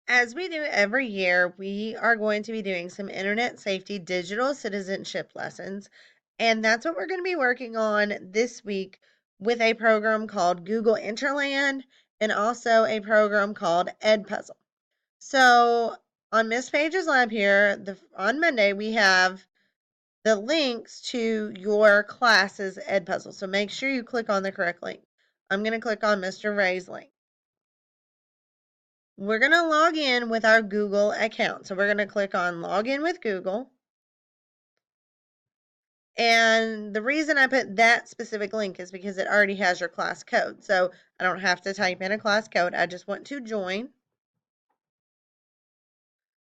As we do every year, we are going to be doing some internet safety digital citizenship lessons. And that's what we're going to be working on this week with a program called Google Interland and also a program called Edpuzzle. So on Miss Page's lab here, on Monday, we have the links to your class's Edpuzzle. So make sure you click on the correct link. I'm going to click on Mr. Ray's link. We're going to log in with our Google account. So we're going to click on Login with Google. And the reason I put that specific link is because it already has your class code. So I don't have to type in a class code. I just want to join.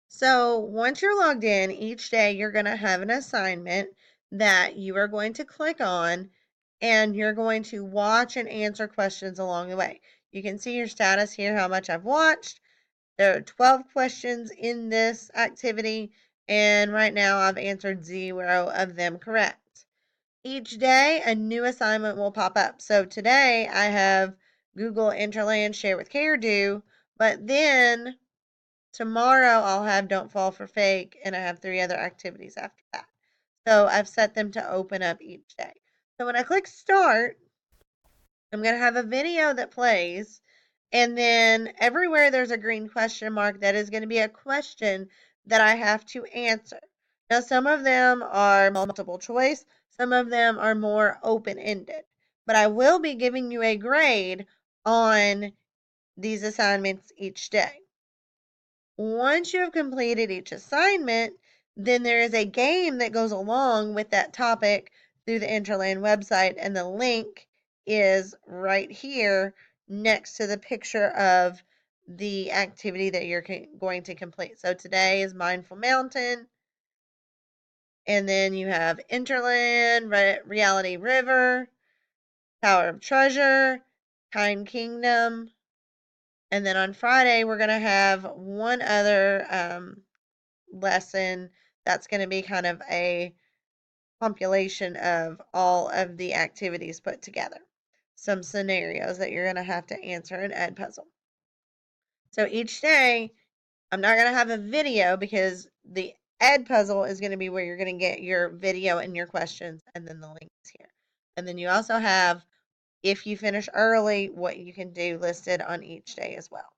So once you're logged in, each day you're going to have an assignment that you are going to click on and you're going to watch and answer questions along the way. You can see your status here, how much I've watched. There are 12 questions in this activity, and right now I've answered 0 of them correct. Each day, a new assignment will pop up. So today I have Google Interland Share with Care due, but then tomorrow I'll have Don't Fall for Fake, and I have 3 other activities after that. So I've set them to open up each day. So when I click Start, I'm going to have a video that plays, and then everywhere there's a green question mark, that is going to be a question that I have to answer. Now, some of them are multiple choice, some of them are more open ended, but I will be giving you a grade on these assignments each day. Once you have completed each assignment, then there is a game that goes along with that topic through the Interland website, and the link is right here next to the picture of the activity that you're going to complete. So today is Mindful Mountain, and then you have Interland, Reality River, Tower of Treasure, Kind Kingdom, and then on Friday we're going to have one other lesson that's going to be kind of a compilation of all of the activities put together. Some scenarios that you're going to have to answer in Edpuzzle. So each day, I'm not going to have a video because the Edpuzzle is going to be where you're going to get your video and your questions, and then the link is here. And then you also have, if you finish early, what you can do listed on each day as well.